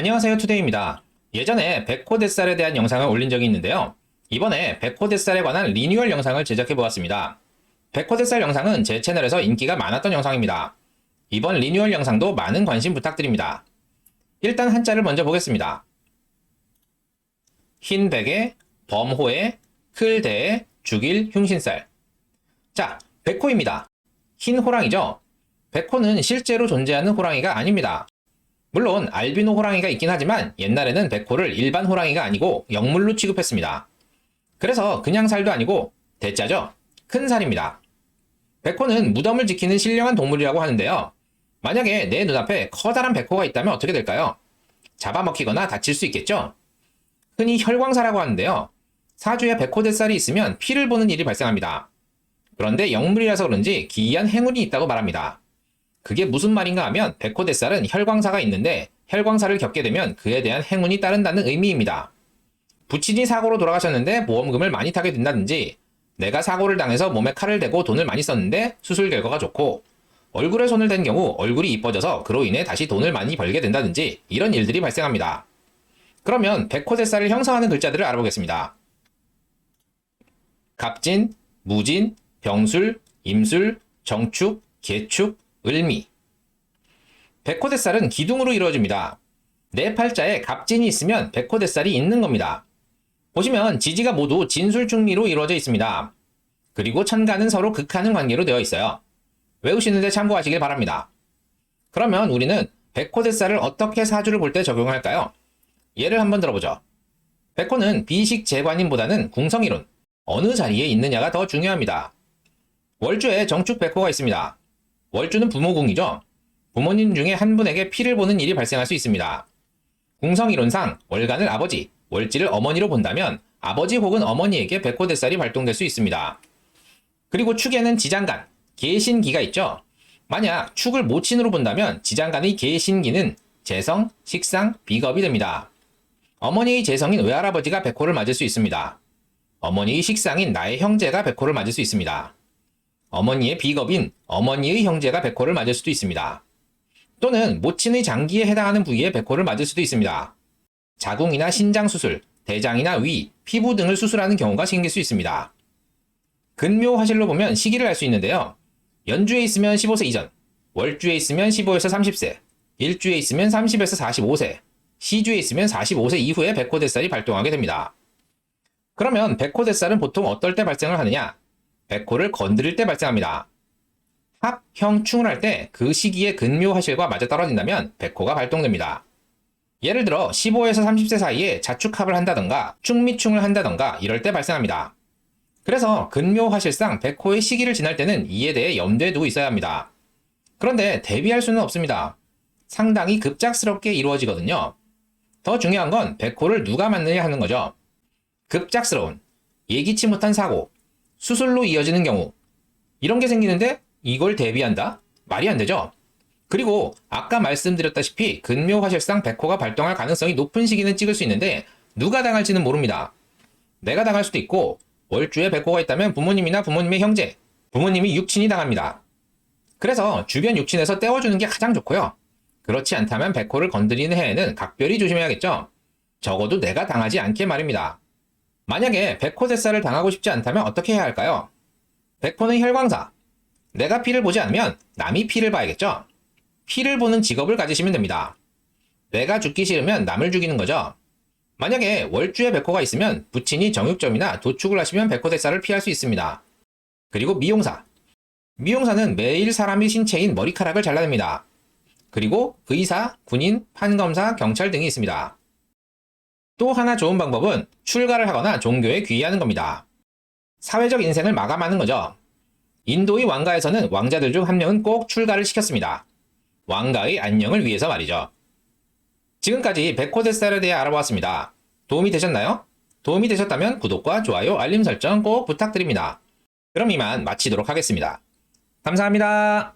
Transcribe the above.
안녕하세요, 투데이입니다. 예전에 백호대살에 대한 영상을 올린 적이 있는데요. 이번에 백호대살에 관한 리뉴얼 영상을 제작해 보았습니다. 백호대살 영상은 제 채널에서 인기가 많았던 영상입니다. 이번 리뉴얼 영상도 많은 관심 부탁드립니다. 일단 한자를 먼저 보겠습니다. 흰백에, 범호에, 클대에, 죽일 흉신살. 자, 백호입니다. 흰 호랑이죠? 백호는 실제로 존재하는 호랑이가 아닙니다. 물론 알비노 호랑이가 있긴 하지만 옛날에는 백호를 일반 호랑이가 아니고 영물로 취급했습니다. 그래서 그냥 살도 아니고 대자죠. 큰 살입니다. 백호는 무덤을 지키는 신령한 동물이라고 하는데요. 만약에 내 눈앞에 커다란 백호가 있다면 어떻게 될까요? 잡아먹히거나 다칠 수 있겠죠? 흔히 혈광사라고 하는데요. 사주에 백호대살이 있으면 피를 보는 일이 발생합니다. 그런데 영물이라서 그런지 기이한 행운이 있다고 말합니다. 그게 무슨 말인가 하면 백호대살은 혈광사가 있는데 혈광사를 겪게 되면 그에 대한 행운이 따른다는 의미입니다. 부친이 사고로 돌아가셨는데 보험금을 많이 타게 된다든지, 내가 사고를 당해서 몸에 칼을 대고 돈을 많이 썼는데 수술 결과가 좋고, 얼굴에 손을 댄 경우 얼굴이 이뻐져서 그로 인해 다시 돈을 많이 벌게 된다든지 이런 일들이 발생합니다. 그러면 백호대살을 형성하는 글자들을 알아보겠습니다. 갑진, 무진, 병술, 임술, 정축, 개축, 을미. 백호대살은 기둥으로 이루어집니다. 네 팔자에 갑진이 있으면 백호대살이 있는 겁니다. 보시면 지지가 모두 진술중리로 이루어져 있습니다. 그리고 천간은 서로 극하는 관계로 되어 있어요. 외우시는데 참고하시길 바랍니다. 그러면 우리는 백호대살을 어떻게 사주를 볼 때 적용할까요? 예를 한번 들어보죠. 백호는 비식 재관인보다는 궁성이론, 어느 자리에 있느냐가 더 중요합니다. 월주에 정축 백호가 있습니다. 월주는 부모궁이죠. 부모님 중에 한 분에게 피를 보는 일이 발생할 수 있습니다. 궁성이론상 월간을 아버지, 월지를 어머니로 본다면 아버지 혹은 어머니에게 백호대살이 발동될 수 있습니다. 그리고 축에는 지장간, 계신기가 있죠. 만약 축을 모친으로 본다면 지장간의 계신기는 재성, 식상, 비겁이 됩니다. 어머니의 재성인 외할아버지가 백호를 맞을 수 있습니다. 어머니의 식상인 나의 형제가 백호를 맞을 수 있습니다. 어머니의 비겁인 어머니의 형제가 백호를 맞을 수도 있습니다. 또는 모친의 장기에 해당하는 부위에 백호를 맞을 수도 있습니다. 자궁이나 신장 수술, 대장이나 위, 피부 등을 수술하는 경우가 생길 수 있습니다. 근묘 화실로 보면 시기를 알 수 있는데요. 연주에 있으면 15세 이전, 월주에 있으면 15에서 30세, 일주에 있으면 30에서 45세, 시주에 있으면 45세 이후에 백호대살이 발동하게 됩니다. 그러면 백호대살은 보통 어떨 때 발생을 하느냐? 백호를 건드릴 때 발생합니다. 합, 형, 충을 할 때 그 시기에 근묘 화실과 맞아떨어진다면 백호가 발동됩니다. 예를 들어 15에서 30세 사이에 자축합을 한다던가 충미충을 한다던가 이럴 때 발생합니다. 그래서 근묘 화실상 백호의 시기를 지날 때는 이에 대해 염두에 두고 있어야 합니다. 그런데 대비할 수는 없습니다. 상당히 급작스럽게 이루어지거든요. 더 중요한 건 백호를 누가 맞느냐 하는 거죠. 급작스러운, 예기치 못한 사고, 수술로 이어지는 경우, 이런 게 생기는데 이걸 대비한다? 말이 안 되죠? 그리고 아까 말씀드렸다시피 근묘 화실상 백호가 발동할 가능성이 높은 시기는 찍을 수 있는데 누가 당할지는 모릅니다. 내가 당할 수도 있고, 월주에 백호가 있다면 부모님이나 부모님의 형제, 부모님이 육친이 당합니다. 그래서 주변 육친에서 떼어주는 게 가장 좋고요. 그렇지 않다면 백호를 건드리는 해에는 각별히 조심해야겠죠. 적어도 내가 당하지 않게 말입니다. 만약에 백호대살을 당하고 싶지 않다면 어떻게 해야 할까요? 백호는 혈광사. 내가 피를 보지 않으면 남이 피를 봐야겠죠. 피를 보는 직업을 가지시면 됩니다. 내가 죽기 싫으면 남을 죽이는 거죠. 만약에 월주에 백호가 있으면 부친이 정육점이나 도축을 하시면 백호대살을 피할 수 있습니다. 그리고 미용사. 미용사는 매일 사람의 신체인 머리카락을 잘라냅니다. 그리고 의사, 군인, 판검사, 경찰 등이 있습니다. 또 하나 좋은 방법은 출가를 하거나 종교에 귀의하는 겁니다. 사회적 인생을 마감하는 거죠. 인도의 왕가에서는 왕자들 중 한 명은 꼭 출가를 시켰습니다. 왕가의 안녕을 위해서 말이죠. 지금까지 백호대살에 대해 알아보았습니다. 도움이 되셨나요? 도움이 되셨다면 구독과 좋아요, 알림 설정 꼭 부탁드립니다. 그럼 이만 마치도록 하겠습니다. 감사합니다.